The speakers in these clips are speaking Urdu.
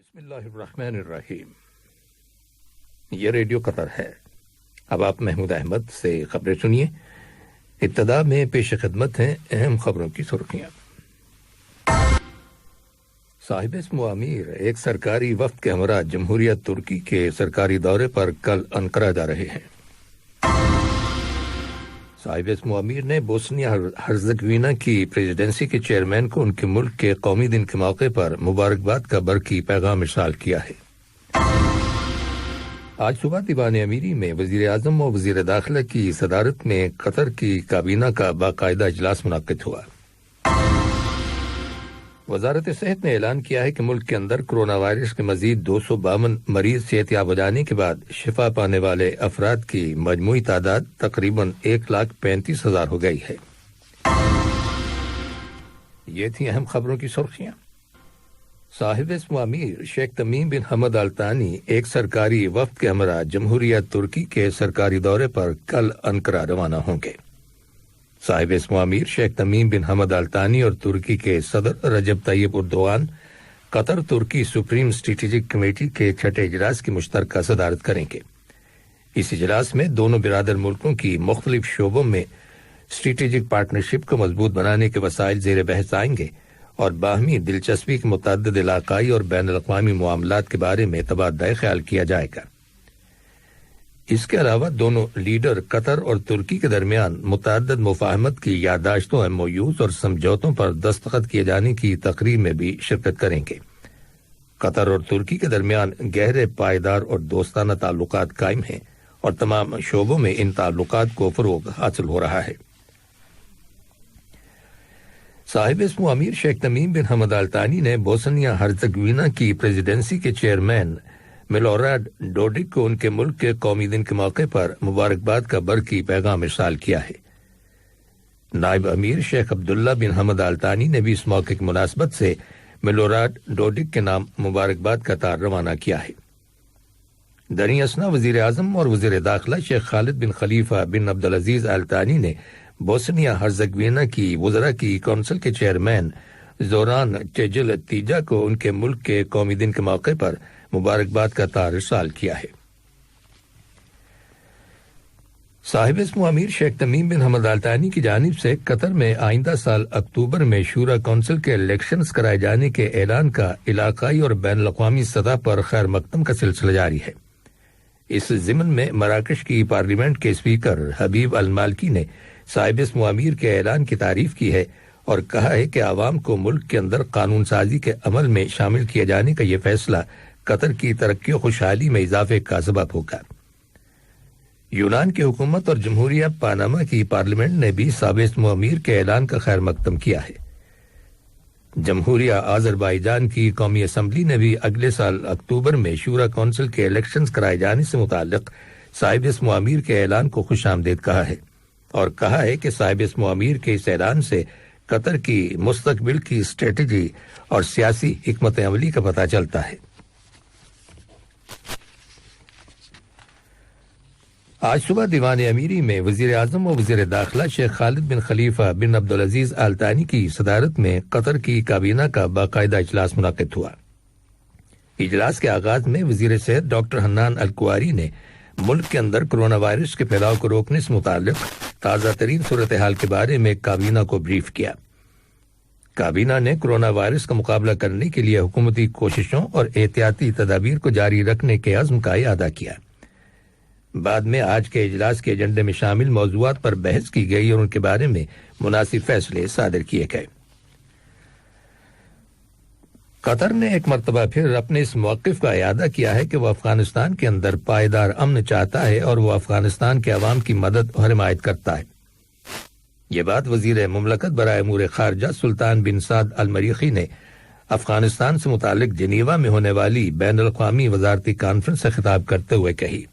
بسم اللہ الرحمن الرحیم۔ یہ ریڈیو قطر ہے۔ اب آپ محمود احمد سے خبریں سنیے۔ ابتدا میں پیش خدمت ہیں اہم خبروں کی سرخیاں۔ صاحب اسم امیر ایک سرکاری وفد کے ہمراہ جمہوریہ ترکی کے سرکاری دورے پر کل انقرہ جا رہے ہیں۔ صاحب اسم امیر نے بوسنیا ہرزگوینا کی پریزیڈنسی کے چیئرمین کو ان کے ملک کے قومی دن کے موقع پر مبارکباد کا برقی پیغام ارسال کیا ہے۔ آج صبح دیوان امیری میں وزیر اعظم و وزیر داخلہ کی صدارت میں قطر کی کابینہ کا باقاعدہ اجلاس منعقد ہوا۔ وزارت صحت نے اعلان کیا ہے کہ ملک کے اندر کرونا وائرس کے مزید 252 مریض صحتیاب ہو جانے کے بعد شفا پانے والے افراد کی مجموعی تعداد تقریباً 1,35,000 ہو گئی ہے۔ یہ تھی اہم خبروں کی سرخیاں۔ صاحب اسم امیر شیخ تمیم بن حمد آل ثانی ایک سرکاری وفد کے ہمراہ جمہوریہ ترکی کے سرکاری دورے پر کل انقرہ روانہ ہوں گے۔ صاحب اسم امیر شیخ تمیم بن حمد آل ثانی اور ترکی کے صدر رجب طیب اردوغان قطر ترکی سپریم اسٹریٹجک کمیٹی کے چھٹے اجلاس کی مشترکہ صدارت کریں گے۔ اس اجلاس میں دونوں برادر ملکوں کی مختلف شعبوں میں اسٹریٹجک پارٹنرشپ کو مضبوط بنانے کے وسائل زیر بحث آئیں گے اور باہمی دلچسپی کے متعدد علاقائی اور بین الاقوامی معاملات کے بارے میں تبادلہ خیال کیا جائے گا۔ اس کے علاوہ دونوں لیڈر قطر اور ترکی کے درمیان متعدد مفاہمت کی یادداشتوں MOUs اور سمجھوتوں پر دستخط کیے جانے کی تقریب میں بھی شرکت کریں گے۔ قطر اور ترکی کے درمیان گہرے پائیدار اور دوستانہ تعلقات قائم ہیں اور تمام شعبوں میں ان تعلقات کو فروغ حاصل ہو رہا ہے۔ صاحب اسم امیر شیخ تمیم بن حمد آل ثانی نے بوسنیا ہرزگوینا کی پریزیڈنسی کے چیئرمین میلوراد ڈوڈک کو ان کے ملک کے قومی دن کے موقع پر مبارکباد کا برقی پیغام ارسال کیا ہے۔ نائب امیر شیخ عبداللہ بن حمد آل ثانی نے بھی اس موقع کی مناسبت سے میلوراد ڈوڈک کے نام مبارکباد کا تار روانہ کیا ہے۔ دریں اثنا وزیر اعظم اور وزیر داخلہ شیخ خالد بن خلیفہ بن عبدالعزیز آل ثانی نے بوسنیا ہرزگوینا کی وزراء کی کونسل کے چیئرمین زوران چیجل تیجا کو ان کے ملک کے قومی دن کے موقع پر مبارکباد کا تار ارسال کیا ہے۔ صاحب اسم امیر شیخ تمیم بن حمد آل ثانی کی جانب سے قطر میں آئندہ سال اکتوبر میں شورا کونسل کے الیکشنز کرائے جانے کے اعلان کا علاقائی اور بین الاقوامی سطح پر خیر مقدم کا سلسلہ جاری ہے۔ اس ضمن میں مراکش کی پارلیمنٹ کے اسپیکر حبیب المالکی نے صاحب اسم امیر کے اعلان کی تعریف کی ہے اور کہا ہے کہ عوام کو ملک کے اندر قانون سازی کے عمل میں شامل کیے جانے کا یہ فیصلہ قطر کی ترقی و خوشحالی میں اضافے کا سبب ہوگا۔ یونان کی حکومت اور جمہوریہ پاناما کی پارلیمنٹ نے بھی صاحب اسم امیر کے اعلان کا خیر مقدم کیا ہے۔ جمہوریہ آذربائیجان کی قومی اسمبلی نے بھی اگلے سال اکتوبر میں شورا کونسل کے الیکشنز کرائے جانے سے متعلق صاحب اسم امیر کے اعلان کو خوش آمدید کہا ہے اور کہا ہے کہ صاحب اسم امیر کے اس اعلان سے قطر کی مستقبل کی اسٹریٹجی اور سیاسی حکمت عملی کا پتہ چلتا ہے۔ آج صبح دیوان امیری میں وزیر اعظم و وزیر داخلہ شیخ خالد بن خلیفہ بن عبدالعزیز آل ثانی کی صدارت میں قطر کی کابینہ کا باقاعدہ اجلاس منعقد ہوا۔ اجلاس کے آغاز میں وزیر صحت ڈاکٹر حنان الکواری نے ملک کے اندر کرونا وائرس کے پھیلاؤ کو روکنے سے متعلق تازہ ترین صورتحال کے بارے میں کابینہ کو بریف کیا۔ کابینہ نے کرونا وائرس کا مقابلہ کرنے کے لیے حکومتی کوششوں اور احتیاطی تدابیر کو جاری رکھنے کے عزم کا اعادہ کیا۔ بعد میں آج کے اجلاس کے ایجنڈے میں شامل موضوعات پر بحث کی گئی اور ان کے بارے میں مناسب فیصلے صادر کیے گئے۔ قطر نے ایک مرتبہ پھر اپنے اس موقف کا اعادہ کیا ہے کہ وہ افغانستان کے اندر پائیدار امن چاہتا ہے اور وہ افغانستان کے عوام کی مدد اور حمایت کرتا ہے۔ یہ بات وزیر مملکت برائے امور خارجہ سلطان بن سعد المریخی نے افغانستان سے متعلق جنیوا میں ہونے والی بین الاقوامی وزارتی کانفرنس سے خطاب کرتے ہوئے کہی۔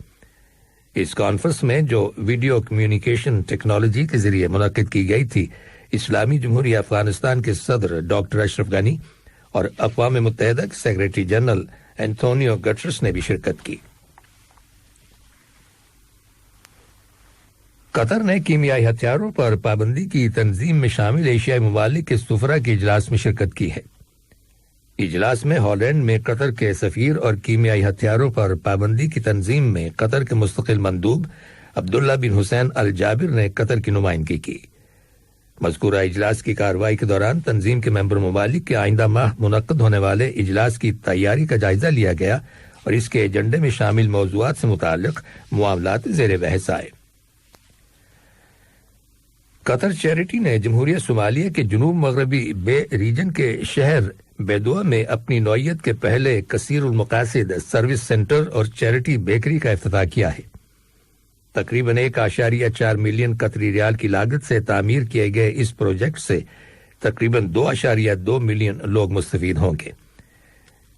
اس کانفرنس میں جو ویڈیو کمیونیکیشن ٹیکنالوجی کے ذریعے منعقد کی گئی تھی، اسلامی جمہوریہ افغانستان کے صدر ڈاکٹر اشرف غنی اور اقوام متحدہ کے سیکریٹری جنرل اینٹونیو گٹرس نے بھی شرکت کی۔ قطر نے کیمیائی ہتھیاروں پر پابندی کی تنظیم میں شامل ایشیائی ممالک کے سفراء کے اجلاس میں شرکت کی ہے۔ اجلاس میں ہالینڈ میں قطر کے سفیر اور کیمیائی ہتھیاروں پر پابندی کی تنظیم میں قطر کے مستقل مندوب عبداللہ بن حسین الجابر نے قطر کی نمائندگی کی۔ مذکورہ اجلاس کی کارروائی کے دوران تنظیم کے ممبر ممالک کے آئندہ ماہ منعقد ہونے والے اجلاس کی تیاری کا جائزہ لیا گیا اور اس کے ایجنڈے میں شامل موضوعات سے متعلق معاملات زیر بحث آئے۔ قطر چیریٹی نے جمہوریہ صومالیہ کے جنوب مغربی بے ریجن کے شہر بیدوا میں اپنی نوعیت کے پہلے کثیر المقاصد سروس سینٹر اور چیریٹی بیکری کا افتتاح کیا ہے۔ تقریباً 1.4 ملین قطری ریال کی لاگت سے تعمیر کیے گئے اس پروجیکٹ سے تقریباً 2.2 ملین لوگ مستفید ہوں گے۔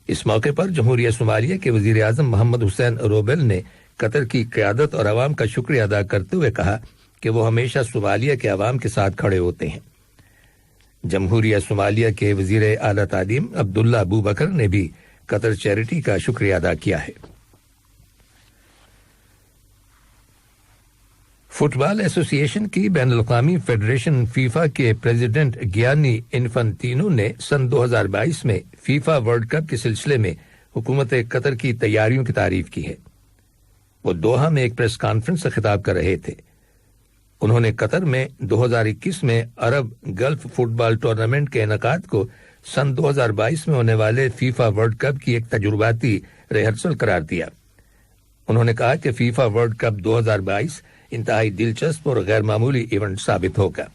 اس موقع پر جمہوریہ صومالیہ کے وزیر اعظم محمد حسین روبیل نے قطر کی قیادت اور عوام کا شکریہ ادا کرتے ہوئے کہا کہ وہ ہمیشہ صومالیہ کے عوام کے ساتھ کھڑے ہوتے ہیں۔ جمہوریہ صومالیہ کے وزیر اعلیٰ تعلیم عبداللہ ابو بکر نے بھی قطر چیریٹی کا شکریہ ادا کیا ہے۔ فٹ بال ایسوسی ایشن کی بین الاقوامی فیڈریشن فیفا کے پریزیڈنٹ گیانی انفنتینو نے سن 2022 میں فیفا ورلڈ کپ کے سلسلے میں حکومت قطر کی تیاریوں کی تعریف کی ہے۔ وہ دوحہ میں ایک پریس کانفرنس سے خطاب کر رہے تھے۔ انہوں نے قطر میں 2021 میں عرب گلف فٹ بال ٹورنامنٹ کے انعقاد کو سن 2022 میں ہونے والے فیفا ورلڈ کپ کی ایک تجرباتی ریہرسل قرار دیا۔ انہوں نے کہا کہ فیفا ورلڈ کپ 2022 انتہائی دلچسپ اور غیر معمولی ایونٹ ثابت ہوگا۔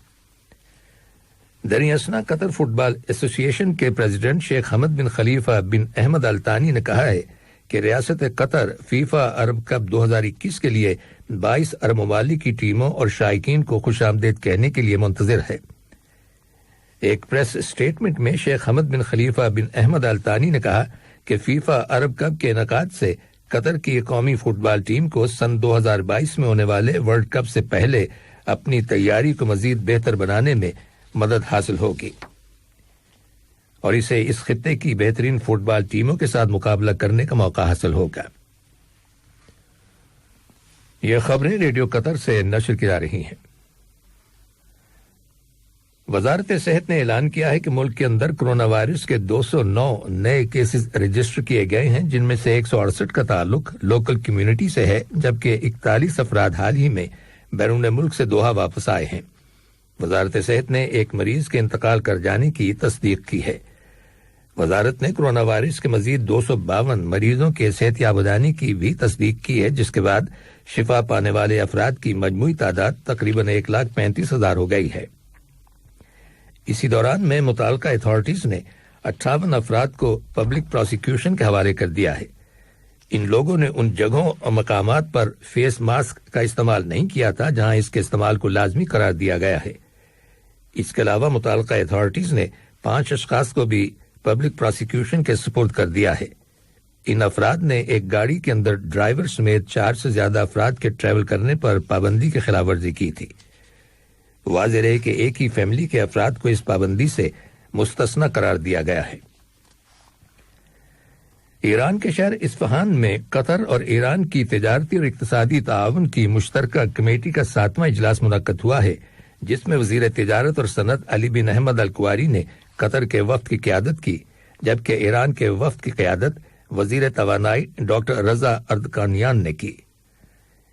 دریں اثنا قطر فٹ بال ایسوسی ایشن کے پریزیڈنٹ شیخ حمد بن خلیفہ بن احمد الثانی نے کہا ہے کہ ریاست قطر فیفا عرب کپ 2021 کے لیے 22 عرب ممالک کی ٹیموں اور شائقین کو خوش آمدید کہنے کے لیے منتظر ہے۔ ایک پریس اسٹیٹمنٹ میں شیخ حمد بن خلیفہ بن احمد الثانی نے کہا کہ فیفا عرب کپ کے انعقاد سے قطر کی قومی فٹ بال ٹیم کو سن 2022 میں ہونے والے ورلڈ کپ سے پہلے اپنی تیاری کو مزید بہتر بنانے میں مدد حاصل ہوگی اور اسے اس خطے کی بہترین فٹ بال ٹیموں کے ساتھ مقابلہ کرنے کا موقع حاصل ہوگا۔ یہ خبریں ریڈیو قطر سے نشر کی جا رہی ہیں۔ وزارت صحت نے اعلان کیا ہے کہ ملک کے اندر کرونا وائرس کے 209 نئے کیسز رجسٹر کیے گئے ہیں، جن میں سے 168 کا تعلق لوکل کمیونٹی سے ہے، جبکہ 41 افراد حال ہی میں بیرون ملک سے دوحہ واپس آئے ہیں۔ وزارت صحت نے ایک مریض کے انتقال کر جانے کی تصدیق کی ہے۔ وزارت نے کرونا وائرس کے مزید 252 مریضوں کے صحت یاب ہو جانے کی بھی تصدیق کی ہے، جس کے بعد شفا پانے والے افراد کی مجموعی تعداد تقریباً 1,35,000 ہو گئی ہے۔ اسی دوران میں متعلقہ اتھارٹیز نے 58 افراد کو پبلک پروسیکیوشن کے حوالے کر دیا ہے۔ ان لوگوں نے ان جگہوں اور مقامات پر فیس ماسک کا استعمال نہیں کیا تھا جہاں اس کے استعمال کو لازمی قرار دیا گیا ہے۔ اس کے علاوہ متعلقہ اتھارٹیز نے 5 اشخاص کو بھی پبلک پروسیکیوشن کے سپرد کر دیا ہے۔ ان افراد نے ایک گاڑی کے اندر ڈرائیور سمیت 4 سے زیادہ افراد کے ٹریول کرنے پر پابندی کی خلاف ورزی کی تھی۔ واضح رہے کہ ایک ہی فیملی کے افراد کو اس پابندی سے مستثنی قرار دیا گیا ہے۔ ایران کے شہر اصفہان میں قطر اور ایران کی تجارتی اور اقتصادی تعاون کی مشترکہ کمیٹی کا 7واں اجلاس منعقد ہوا ہے، جس میں وزیر تجارت اور صنعت علی بن احمد الکواری نے قطر کے وفد کی قیادت کی، جبکہ ایران کے وفد کی قیادت وزیر توانائی ڈاکٹر رضا اردکانیان نے کی۔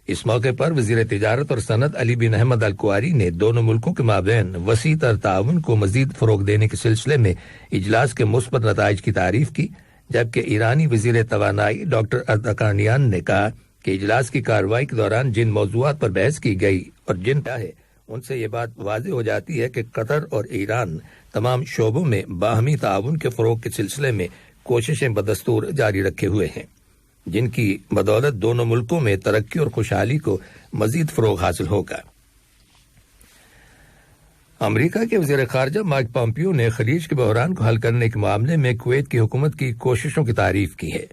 اس موقع پر وزیر تجارت اور صنعت علی بن احمد الکواری نے دونوں ملکوں کے مابین وسیع تر تعاون کو مزید فروغ دینے کے سلسلے میں اجلاس کے مثبت نتائج کی تعریف کی، جبکہ ایرانی وزیر توانائی ڈاکٹر اردکانیان نے کہا کہ اجلاس کی کارروائی کے دوران جن موضوعات پر بحث کی گئی اور جن کا ہے ان سے یہ بات واضح ہو جاتی ہے کہ قطر اور ایران تمام شعبوں میں باہمی تعاون کے فروغ کے سلسلے میں کوششیں بدستور جاری رکھے ہوئے ہیں، جن کی بدولت دونوں ملکوں میں ترقی اور خوشحالی کو مزید فروغ حاصل ہوگا۔ امریکہ کے وزیر خارجہ مائک پومپیو نے خلیج کے بحران کو حل کرنے کے معاملے میں کویت کی حکومت کی کوششوں کی تعریف کی ہے۔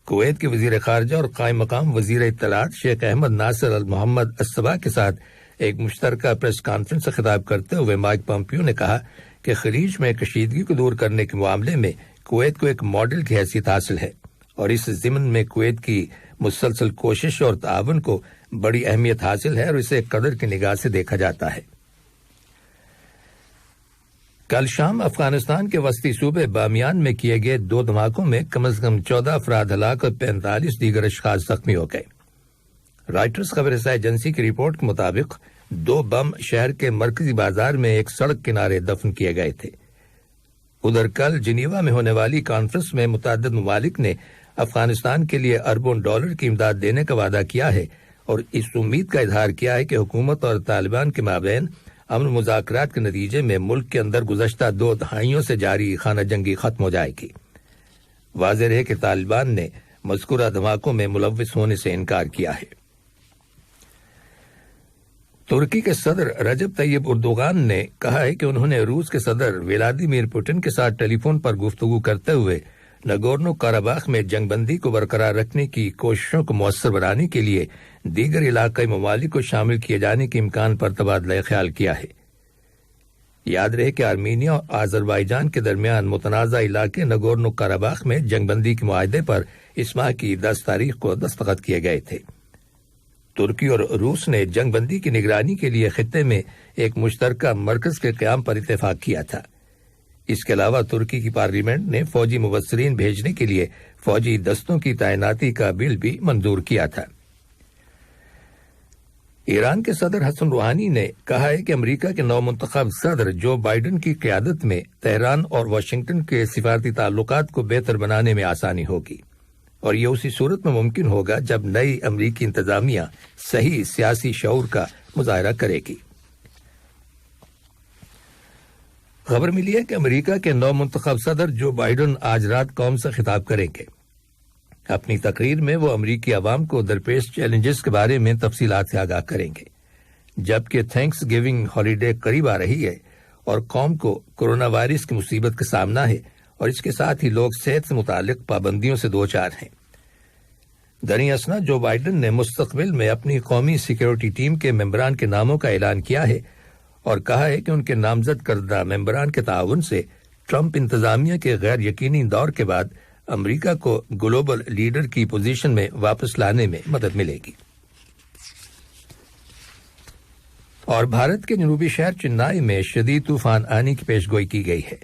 کویت کے وزیر خارجہ اور قائم مقام وزیر اطلاعات شیخ احمد ناصر المحمد الصباح کے ساتھ ایک مشترکہ پریس کانفرنس سے خطاب کرتے ہوئے مائک پومپیو نے کہا کہ خلیج میں کشیدگی کو دور کرنے کے معاملے میں کویت کو ایک ماڈل کی حیثیت حاصل ہے اور اس ضمن میں کویت کی مسلسل کوشش اور تعاون کو بڑی اہمیت حاصل ہے اور اسے قدر کی نگاہ سے دیکھا جاتا ہے۔ کل شام افغانستان کے وسطی صوبے بامیان میں کیے گئے 2 دھماکوں میں کم از کم 14 افراد ہلاک اور 45 دیگر اشخاص زخمی ہو گئے۔ رائٹرز خبر رساں ایجنسی کی رپورٹ کے مطابق 2 بم شہر کے مرکزی بازار میں ایک سڑک کنارے دفن کیے گئے تھے۔ ادھر کل جنیوا میں ہونے والی کانفرنس میں متعدد ممالک نے افغانستان کے لیے اربوں ڈالر کی امداد دینے کا وعدہ کیا ہے اور اس امید کا اظہار کیا ہے کہ حکومت اور طالبان کے مابین امن مذاکرات کے نتیجے میں ملک کے اندر گزشتہ 2 دہائیوں سے جاری خانہ جنگی ختم ہو جائے گی۔ واضح ہے کہ طالبان نے مذکورہ دھماکوں میں ملوث ہونے سے انکار کیا ہے۔ ترکی کے صدر رجب طیب اردوغان نے کہا ہے کہ انہوں نے روس کے صدر ولادیمیر پوٹن کے ساتھ ٹیلی فون پر گفتگو کرتے ہوئے نگورنو کاراباخ میں جنگ بندی کو برقرار رکھنے کی کوششوں کو مؤثر بنانے کے لیے دیگر علاقائی ممالک کو شامل کیے جانے کے امکان پر تبادلہ خیال کیا ہے۔ یاد رہے کہ آرمینیا اور آذربائیجان کے درمیان متنازع علاقے نگورنو کاراباخ میں جنگ بندی کے معاہدے پر اس ماہ کی 10 تاریخ کو دستخط کیے گئے تھے۔ ترکی اور روس نے جنگ بندی کی نگرانی کے لیے خطے میں ایک مشترکہ مرکز کے قیام پر اتفاق کیا تھا۔ اس کے علاوہ ترکی کی پارلیمنٹ نے فوجی مبصرین بھیجنے کے لیے فوجی دستوں کی تعیناتی کا بل بھی منظور کیا تھا۔ ایران کے صدر حسن روحانی نے کہا ہے کہ امریکہ کے نو منتخب صدر جو بائیڈن کی قیادت میں تہران اور واشنگٹن کے سفارتی تعلقات کو بہتر بنانے میں آسانی ہوگی اور یہ اسی صورت میں ممکن ہوگا جب نئی امریکی انتظامیہ صحیح سیاسی شعور کا مظاہرہ کرے گی۔ خبر ملی ہے کہ امریکہ کے نو منتخب صدر جو بائیڈن آج رات قوم سے خطاب کریں گے۔ اپنی تقریر میں وہ امریکی عوام کو درپیش چیلنجز کے بارے میں تفصیلات سے آگاہ کریں گے، جبکہ تھینکس گیونگ ہالیڈے قریب آ رہی ہے اور قوم کو کورونا وائرس کی مصیبت کا سامنا ہے اور اس کے ساتھ ہی لوگ صحت سے متعلق پابندیوں سے دوچار ہیں۔ دریں اثنا جو بائیڈن نے مستقبل میں اپنی قومی سیکیورٹی ٹیم کے ممبران کے ناموں کا اعلان کیا ہے اور کہا ہے کہ ان کے نامزد کردہ ممبران کے تعاون سے ٹرمپ انتظامیہ کے غیر یقینی دور کے بعد امریکہ کو گلوبل لیڈر کی پوزیشن میں واپس لانے میں مدد ملے گی۔ اور بھارت کے جنوبی شہر چنائی میں شدید طوفان آنے کی پیشگوئی کی گئی ہے۔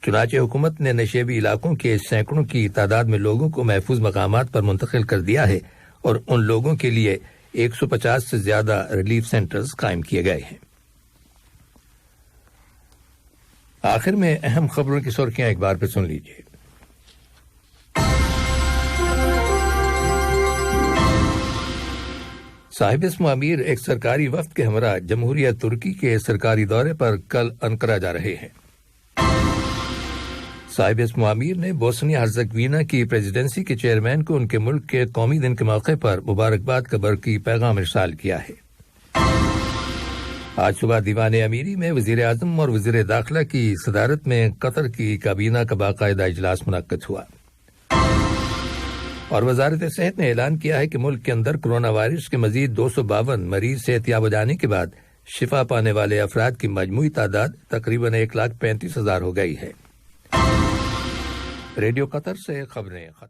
چنانچہ حکومت نے نشیبی علاقوں کے سینکڑوں کی تعداد میں لوگوں کو محفوظ مقامات پر منتقل کر دیا ہے اور ان لوگوں کے لیے 150 سے زیادہ ریلیف سینٹرز قائم کیے گئے ہیں۔ آخر میں اہم خبروں کی سرخیاں ایک بار پھر سن لیجیے۔ صاحب اسم امیر ایک سرکاری وفد کے ہمراہ جمہوریہ ترکی کے سرکاری دورے پر کل انقرہ جا رہے ہیں۔ صاحب اسم امیر نے بوسنیا ہرزیگوینا کی پریزیڈنسی کے چیئرمین کو ان کے ملک کے قومی دن کے موقع پر مبارکباد کا برقی پیغام ارسال کیا ہے۔ آج صبح دیوان امیری میں وزیر اعظم اور وزیر داخلہ کی صدارت میں قطر کی کابینہ کا باقاعدہ اجلاس منعقد ہوا اور وزارت صحت نے اعلان کیا ہے کہ ملک کے اندر کورونا وائرس کے مزید 252 مریض صحتیاب ہو جانے کے بعد شفا پانے والے افراد کی مجموعی تعداد تقریباً 1,35,000 ہو گئی ہے۔ ریڈیو قطر سے خبریں ختم۔